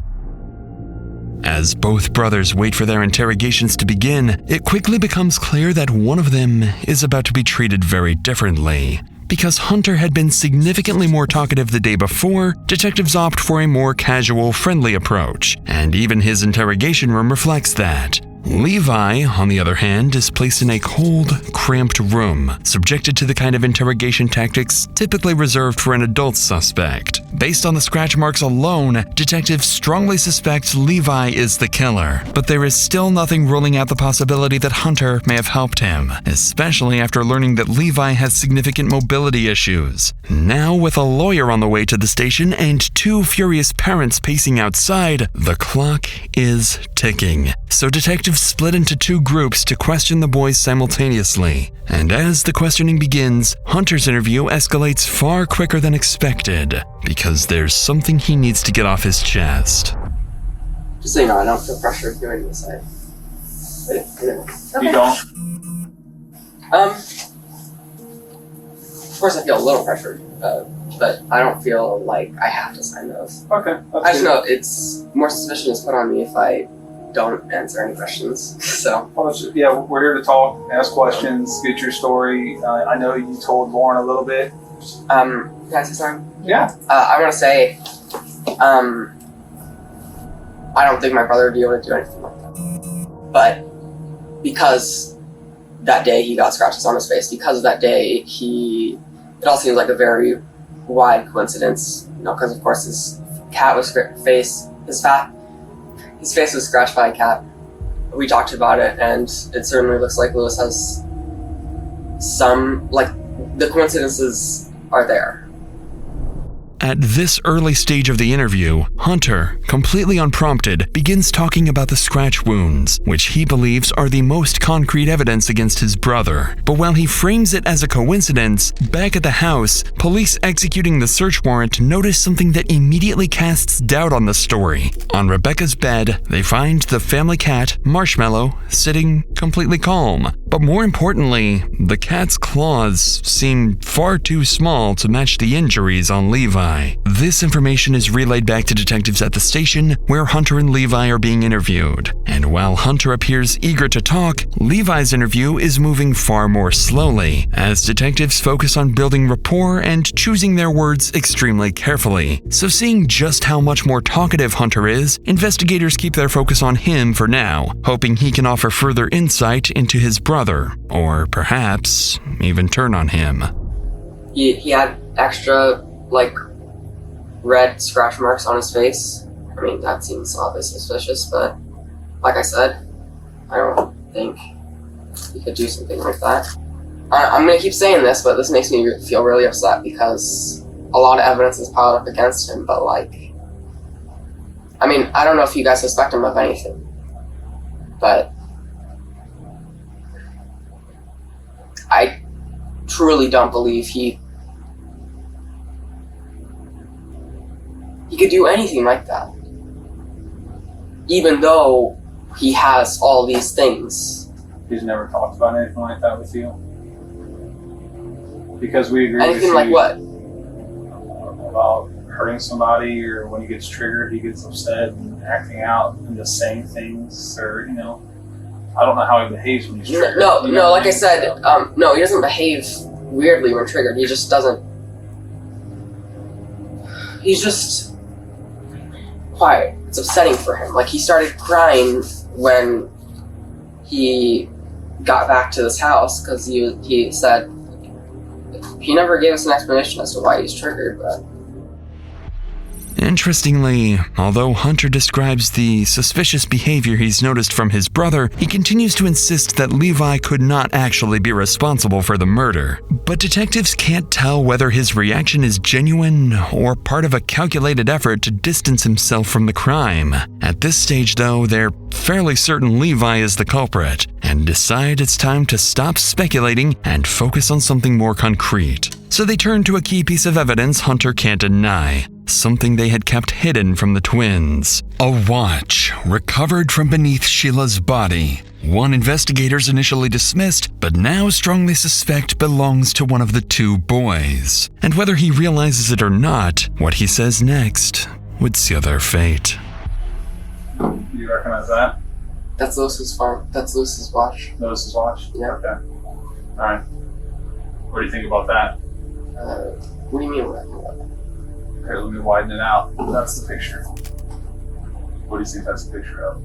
As both brothers wait for their interrogations to begin, it quickly becomes clear that one of them is about to be treated very differently. Because Hunter had been significantly more talkative the day before, detectives opt for a more casual, friendly approach, and even his interrogation room reflects that. Levi, on the other hand, is placed in a cold, cramped room, subjected to the kind of interrogation tactics typically reserved for an adult suspect. Based on the scratch marks alone, detectives strongly suspect Levi is the killer, but there is still nothing ruling out the possibility that Hunter may have helped him, especially after learning that Levi has significant mobility issues. Now, with a lawyer on the way to the station and two furious parents pacing outside, the clock is ticking. So detectives split into two groups to question the boys simultaneously. And as the questioning begins, Hunter's interview escalates far quicker than expected, because there's something he needs to get off his chest. Just so you know, I don't feel pressured doing this. You don't? Of course I feel a little pressured, but I don't feel like I have to sign those. Okay. I just know it's more suspicion is put on me if I don't answer any questions. So. Yeah, we're here to talk, ask questions, get your story. I know you told Lauren a little bit. Can I say something? Yeah. I want to say, I don't think my brother would be able to do anything like that. But because that day he got scratches on his face, because of that day it all seems like a very wide coincidence. You know, because of course his cat was his face was scratched by a cat. We talked about it, and it certainly looks like Lewis has some, like, the coincidences are there. At this early stage of the interview, Hunter, completely unprompted, begins talking about the scratch wounds, which he believes are the most concrete evidence against his brother. But while he frames it as a coincidence, back at the house, police executing the search warrant notice something that immediately casts doubt on the story. On Rebecca's bed, they find the family cat, Marshmallow, sitting completely calm. But more importantly, the cat's claws seem far too small to match the injuries on Levi. This information is relayed back to detectives at the station, where Hunter and Levi are being interviewed. And while Hunter appears eager to talk, Levi's interview is moving far more slowly, as detectives focus on building rapport and choosing their words extremely carefully. So seeing just how much more talkative Hunter is, investigators keep their focus on him for now, hoping he can offer further insight into his brother, or perhaps even turn on him. He had extra, like, red scratch marks on his face. I mean, that seems obviously suspicious, but like I said, I don't think he could do something like that. I'm gonna keep saying this, but this makes me feel really upset because a lot of evidence is piled up against him, but like, I mean, I don't know if you guys suspect him of anything, but I truly don't believe he could do anything like that. Even though he has all these things. He's never talked about anything like that with you? Because we agree. Anything like what? About hurting somebody, or when he gets triggered, he gets upset and acting out and just saying things, or, you know, I don't know how he behaves when he's triggered. No, like I said, no, he doesn't behave weirdly when triggered. He just doesn't. He's just quiet. It's upsetting for him. Like, he started crying when he got back to this house because he said he never gave us an explanation as to why he's triggered, but. Interestingly, although Hunter describes the suspicious behavior he's noticed from his brother, he continues to insist that Levi could not actually be responsible for the murder. But detectives can't tell whether his reaction is genuine or part of a calculated effort to distance himself from the crime. At this stage, though, they're fairly certain Levi is the culprit and decide it's time to stop speculating and focus on something more concrete. So they turn to a key piece of evidence Hunter can't deny. Something they had kept hidden from the twins. A watch recovered from beneath Sheila's body. One investigators initially dismissed, but now strongly suspect belongs to one of the two boys. And whether he realizes it or not, what he says next would seal their fate. You recognize that? That's Lewis's farm. That's Lewis's watch. Lewis's watch? Yeah. Okay. Alright. What do you think about that? What do you mean? Okay, let me widen it out. That's the picture. What do you think that's a picture of?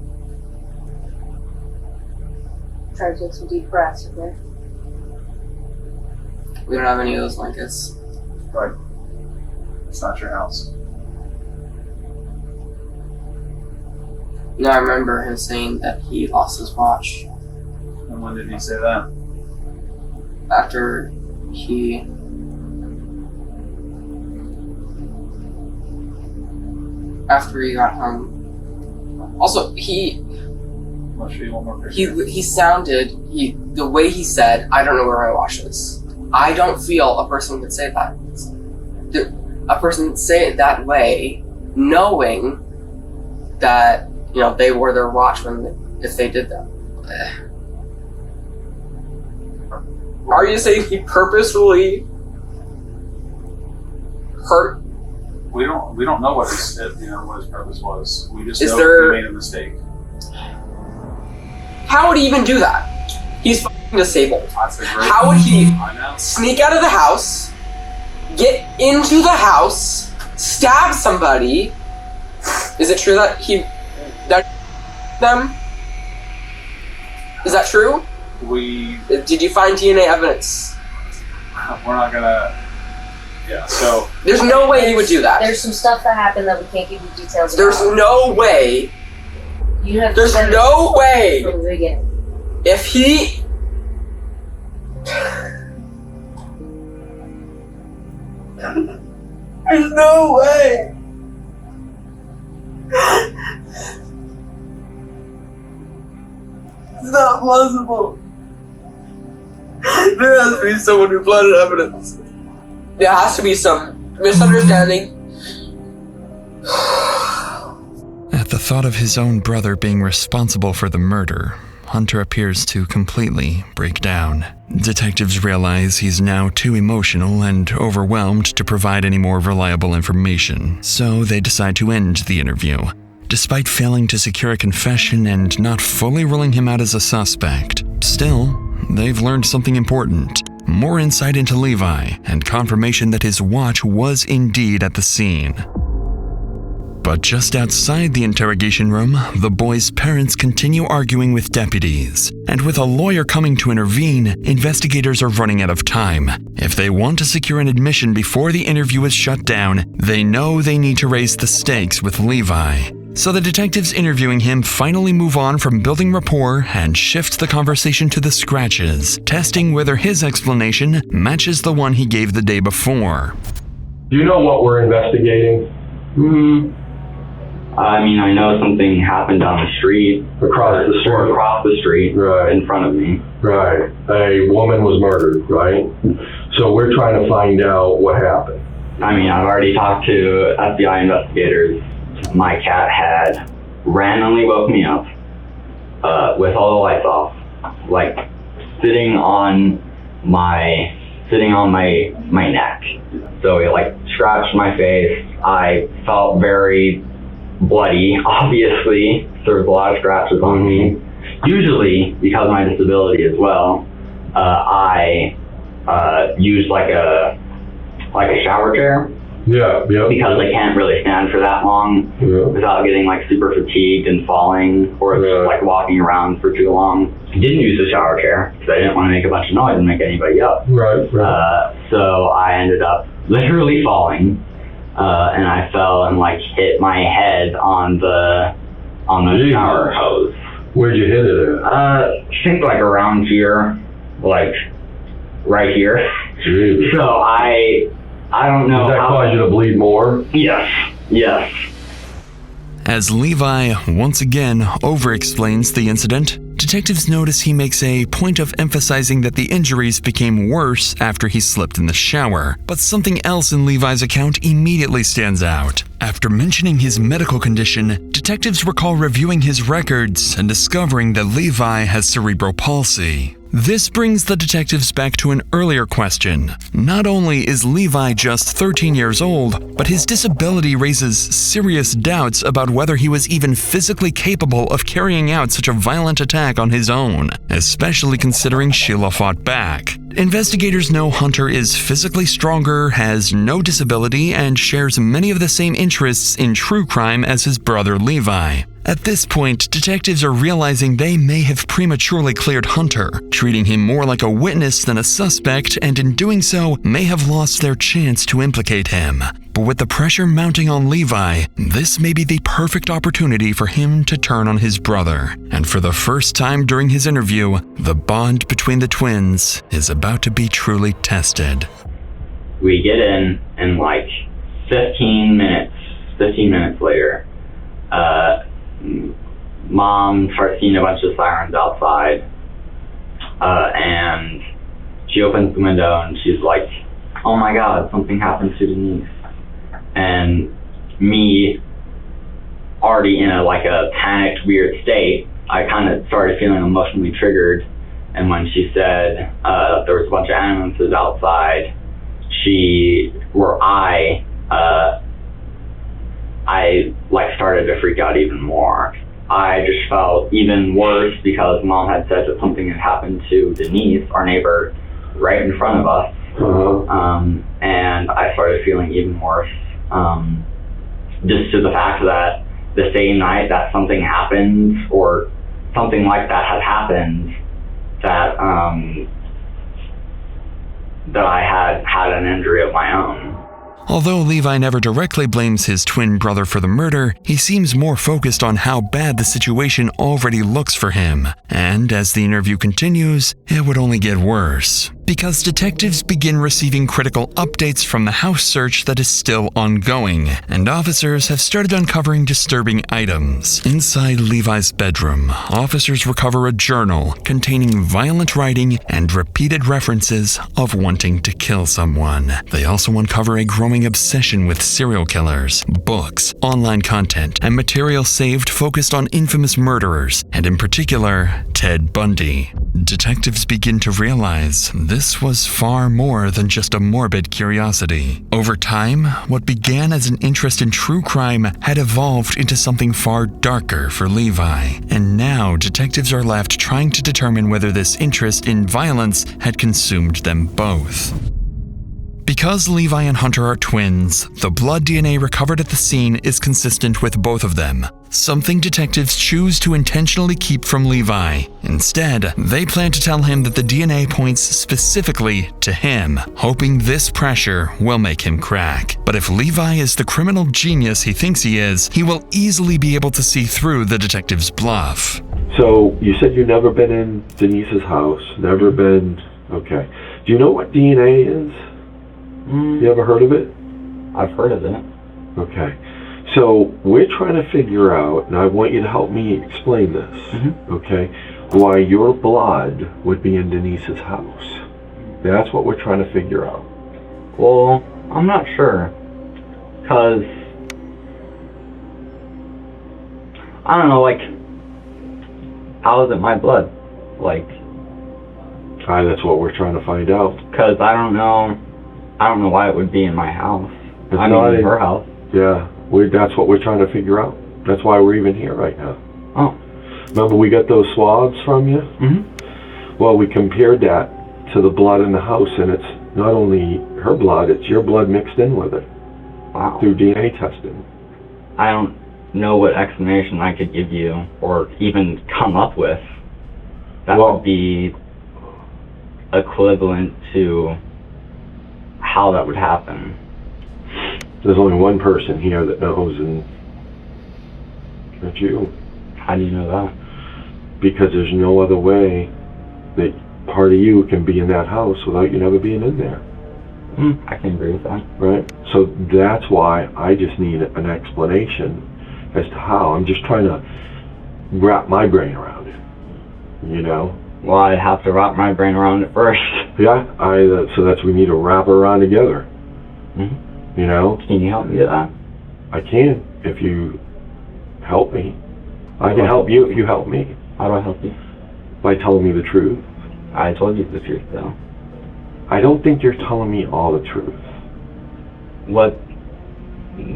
Try to take some deep breaths, okay? We don't have any of those blankets. Right. It's not your house. No, I remember him saying that he lost his watch. And when did he say that? After he... After he got home. Also, he sounded, the way he said, I don't know where my watch is. I don't feel a person could say that. A person would say it that way, knowing that, you know, they wore their watch if they did that. Are you saying he purposefully hurt? We don't know what his purpose was. We just know he made a mistake. How would he even do that? He's fucking disabled. How would he sneak out of the house, get into the house, stab somebody? Is it true that them? Is that true? Did you find DNA evidence? We're not gonna. Yeah, so... There's no way he would do that. There's some stuff that happened that we can't give you details about. There's no way. There's no way. From the beginning. If he... There's no way. It's not possible. There has to be someone who planted evidence. There has to be some misunderstanding. At the thought of his own brother being responsible for the murder, Hunter appears to completely break down. Detectives realize he's now too emotional and overwhelmed to provide any more reliable information, so they decide to end the interview. Despite failing to secure a confession and not fully ruling him out as a suspect, still, they've learned something important. More insight into Levi, and confirmation that his watch was indeed at the scene. But just outside the interrogation room, the boy's parents continue arguing with deputies. And with a lawyer coming to intervene, investigators are running out of time. If they want to secure an admission before the interview is shut down, they know they need to raise the stakes with Levi. So the detectives interviewing him finally move on from building rapport and shift the conversation to the scratches, testing whether his explanation matches the one he gave the day before. Do you know what we're investigating? I mean, I know something happened down the street. Across the street. Right. In front of me. Right. A woman was murdered, right? So we're trying to find out what happened. I mean, I've already talked to FBI investigators. My cat had randomly woke me up with all the lights off, like sitting on my neck. So it like scratched my face. I felt very bloody, obviously. There was a lot of scratches on me. Usually, because of my disability as well, I use like a shower chair. Yeah. Because I can't really stand for that long without getting like super fatigued and falling or like walking around for too long. I didn't use the shower chair because I didn't want to make a bunch of noise and make anybody up. Right. So I ended up literally falling, and I fell and like hit my head on the shower hose. Where'd you hit it at? I think like around here, like right here. Jeez. So I don't know. Did that cause you to bleed more? Yes. As Levi once again over-explains the incident, detectives notice he makes a point of emphasizing that the injuries became worse after he slipped in the shower. But something else in Levi's account immediately stands out. After mentioning his medical condition, detectives recall reviewing his records and discovering that Levi has cerebral palsy. This brings the detectives back to an earlier question. Not only is Levi just 13 years old, but his disability raises serious doubts about whether he was even physically capable of carrying out such a violent attack on his own, especially considering Sheila fought back. Investigators know Hunter is physically stronger, has no disability, and shares many of the same interests in true crime as his brother Levi. At this point, detectives are realizing they may have prematurely cleared Hunter, treating him more like a witness than a suspect, and in doing so, may have lost their chance to implicate him. But with the pressure mounting on Levi, this may be the perfect opportunity for him to turn on his brother. And for the first time during his interview, the bond between the twins is about to be truly tested. We get in and like 15 minutes later, Mom starts seeing a bunch of sirens outside, and she opens the window and she's like, "Oh my God, something happened to Denise." And me, already in a panicked, weird state, I kind of started feeling emotionally triggered. And when she said there was a bunch of ambulances outside, I started to freak out even more. I just felt even worse because Mom had said that something had happened to Denise, our neighbor, right in front of us. And I started feeling even worse. Just to the fact that the same night that something happened, or something like that had happened, that I had an injury of my own. Although Levi never directly blames his twin brother for the murder, he seems more focused on how bad the situation already looks for him. And as the interview continues, it would only get worse. because detectives begin receiving critical updates from the house search that is still ongoing, and officers have started uncovering disturbing items. Inside Levi's bedroom, officers recover a journal containing violent writing and repeated references of wanting to kill someone. They also uncover a growing obsession with serial killers, books, online content, and material saved focused on infamous murderers, and in particular, Ted Bundy. Detectives begin to realize this was far more than just a morbid curiosity. Over time, what began as an interest in true crime had evolved into something far darker for Levi, and now detectives are left trying to determine whether this interest in violence had consumed them both. Because Levi and Hunter are twins, the blood DNA recovered at the scene is consistent with both of them, something detectives choose to intentionally keep from Levi. Instead, they plan to tell him that the DNA points specifically to him, hoping this pressure will make him crack. But if Levi is the criminal genius he thinks he is, he will easily be able to see through the detective's bluff. So, you said you've never been in Denise's house, never been... Okay. Do you know what DNA is? You ever heard of it? I've heard of it. Okay. So, we're trying to figure out, and I want you to help me explain this, okay, why your blood would be in Denise's house. That's what we're trying to figure out. Well, I'm not sure. Because, I don't know, like, how is it my blood? Like, that's what we're trying to find out. Because I don't know why it would be in my house. It's I not mean, in her house. Yeah, that's what we're trying to figure out. That's why we're even here right now. Oh. Remember we got those swabs from you? Well, we compared that to the blood in the house, and it's not only her blood, it's your blood mixed in with it. Wow. Through DNA testing. I don't know what explanation I could give you, or even come up with. That would be equivalent to how that would happen. There's only one person here that knows, and that's you. How do you know that? Because there's no other way that part of you can be in that house without you never being in there. I can agree with that. Right? So that's why I just need an explanation as to how. I'm just trying to wrap my brain around it. You know? Well, I have to wrap my brain around it first. Yeah, so that's we need to wrap it around together. You know? Can you help me with that? I can, if you help me. I can help you if you help me. How do I help you? By telling me the truth. I told you the truth, though. I don't think you're telling me all the truth. What?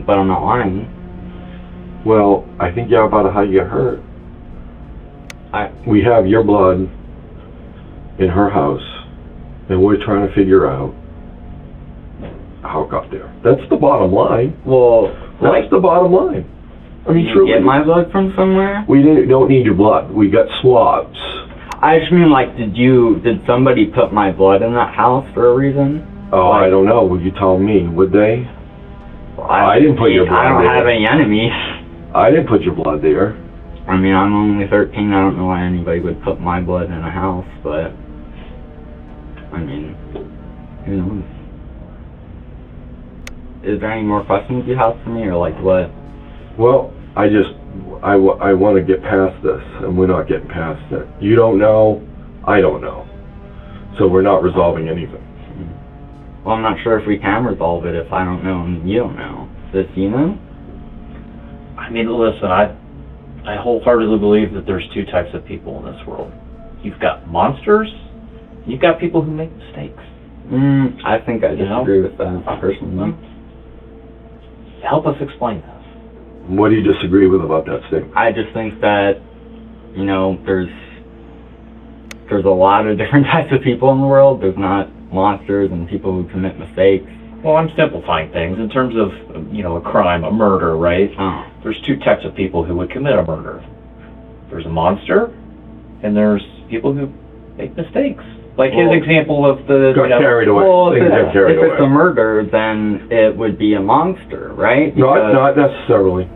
But I'm not lying. Well, I think you're about how you get hurt. We have your blood in her house, and we're trying to figure out how it got there. That's the bottom line. Well, that's the bottom line. I mean, you truly. Get my blood from somewhere? We don't need your blood. We got swabs. I just mean, like, did somebody put my blood in that house for a reason? Oh, like, I don't know. Would you tell me? Would they? I didn't put your blood there. I don't have any enemies. I didn't put your blood there. I mean, I'm only 13. I don't know why anybody would put my blood in a house, but I mean, who knows? Is there any more questions you have for me, or like what? Well, I want to get past this, and we're not getting past it. You don't know, I don't know. So we're not resolving anything. Well, I'm not sure if we can resolve it if I don't know and you don't know. Does you know? I mean, listen, I wholeheartedly believe that there's two types of people in this world. You've got monsters, you've got people who make mistakes. I think I disagree with that personally. Help us explain this. What do you disagree with about that statement? I just think that, you know, there's a lot of different types of people in the world. There's not monsters and people who commit mistakes. Well, I'm simplifying things in terms of, you know, a crime, a murder, right? There's two types of people who would commit a murder. There's a monster, and there's people who make mistakes. Like his example of the... Got carried away. Well, if it's a murder, then it would be a monster, right? Not necessarily.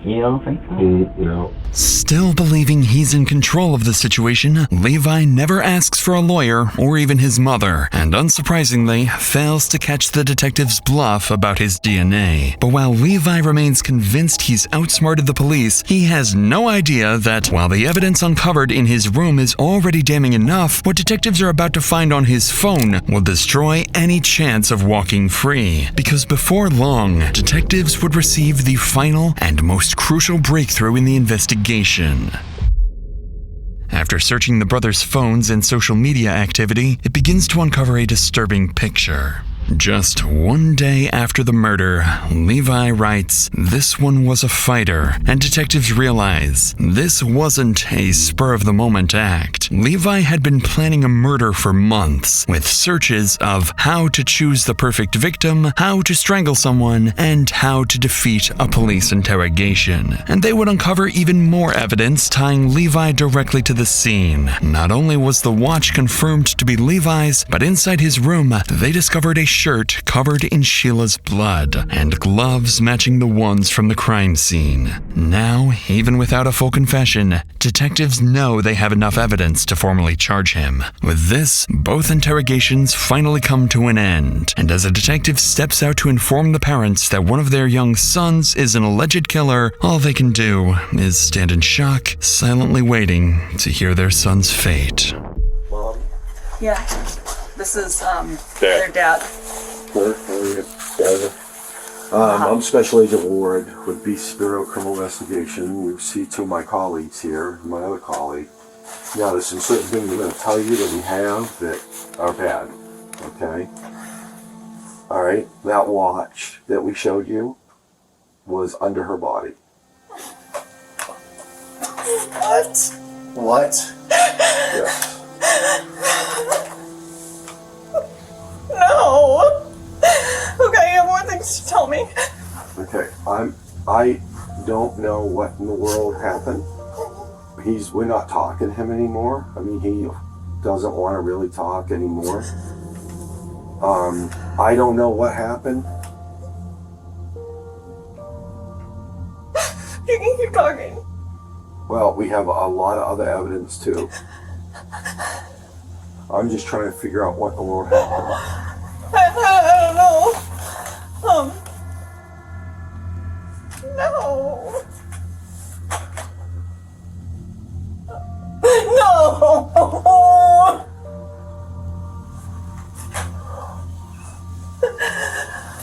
You don't think so? No. Still believing he's in control of the situation, Levi never asks for a lawyer or even his mother, and unsurprisingly, fails to catch the detective's bluff about his DNA. But while Levi remains convinced he's outsmarted the police, he has no idea that while the evidence uncovered in his room is already damning enough, what detectives are about to find on his phone will destroy any chance of walking free. Because before long, detectives would receive the final and most crucial breakthrough in the investigation. After searching the brothers' phones and social media activity, it begins to uncover a disturbing picture. Just one day after the murder, Levi writes, "This one was a fighter," and detectives realize this wasn't a spur-of-the-moment act. Levi had been planning a murder for months, with searches of how to choose the perfect victim, how to strangle someone, and how to defeat a police interrogation. And they would uncover even more evidence tying Levi directly to the scene. Not only was the watch confirmed to be Levi's, but inside his room, they discovered a shirt covered in Sheila's blood and gloves matching the ones from the crime scene. Now, even without a full confession, detectives know they have enough evidence to formally charge him. With this, both interrogations finally come to an end, and as a detective steps out to inform the parents that one of their young sons is an alleged killer, all they can do is stand in shock, silently waiting to hear their son's fate. Yeah. This is their dad. I'm Special Agent Ward with Beast Bureau Criminal Investigation. You see two of my colleagues here, my other colleague. Now, there's some certain things I'm going to tell you that we have that are bad, okay? All right, that watch that we showed you was under her body. What? What? Yes. No. Okay, you have more things to tell me. Okay, I don't know what in the world happened. We're not talking to him anymore. I mean, he doesn't want to really talk anymore. I don't know what happened. You can keep talking. Well, we have a lot of other evidence too. I'm just trying to figure out what in the world happened. I don't know. No. No.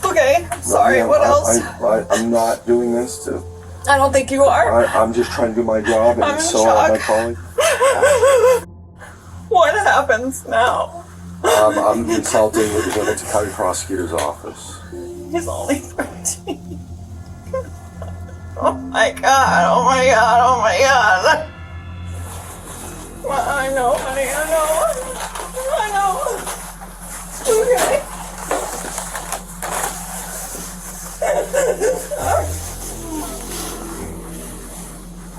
Okay, sorry, what else? I'm not doing this to... I don't think you are. I'm just trying to do my job, and I'm in so are my shock. colleagues. What happens now? I'm consulting with the Wilmington County Prosecutor's Office. He's only 13. Oh my god, oh my god, oh my god. I know, honey, I know. Okay.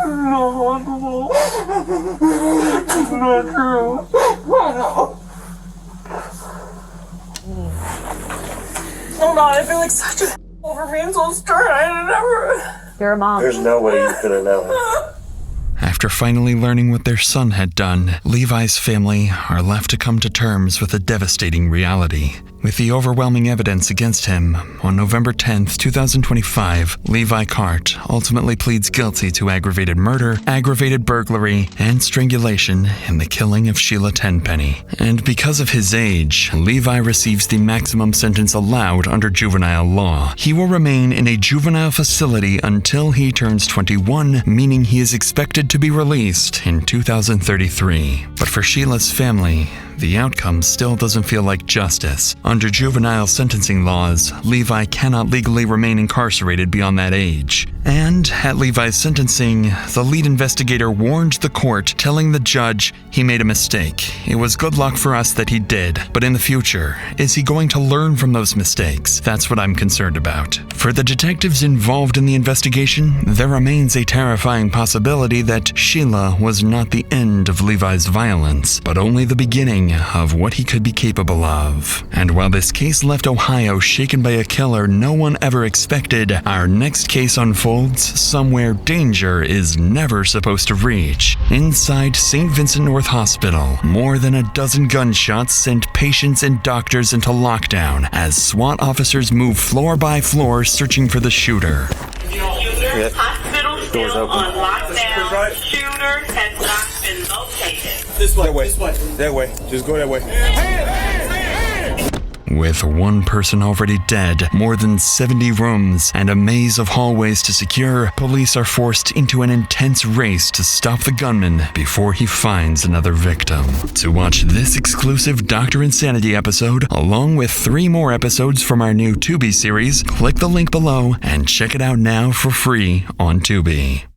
No, it's not true. No. Oh god, I feel like such a over being so stern. I never. You're a mom. There's no way you could have known. After finally learning what their son had done, Levi's family are left to come to terms with a devastating reality. With the overwhelming evidence against him, on November 10th, 2025, Levi Cart ultimately pleads guilty to aggravated murder, aggravated burglary, and strangulation in the killing of Sheila Tenpenny. And because of his age, Levi receives the maximum sentence allowed under juvenile law. He will remain in a juvenile facility until he turns 21, meaning he is expected to be released in 2033. But for Sheila's family, the outcome still doesn't feel like justice. Under juvenile sentencing laws, Levi cannot legally remain incarcerated beyond that age. And at Levi's sentencing, the lead investigator warned the court, telling the judge he made a mistake. It was good luck for us that he did, but in the future, is he going to learn from those mistakes? That's what I'm concerned about. For the detectives involved in the investigation, there remains a terrifying possibility that Sheila was not the end of Levi's violence, but only the beginning of what he could be capable of. And while this case left Ohio shaken by a killer no one ever expected, our next case unfolds somewhere danger is never supposed to reach. Inside St. Vincent North Hospital, more than a dozen gunshots sent patients and doctors into lockdown as SWAT officers move floor by floor searching for the shooter. Hospital still on lockdown. Shooter has not been located. This way. That way. Just go that way. With one person already dead, more than 70 rooms, and a maze of hallways to secure, police are forced into an intense race to stop the gunman before he finds another victim. To watch this exclusive Dr. Insanity episode, along with 3 more episodes from our new Tubi series, click the link below and check it out now for free on Tubi.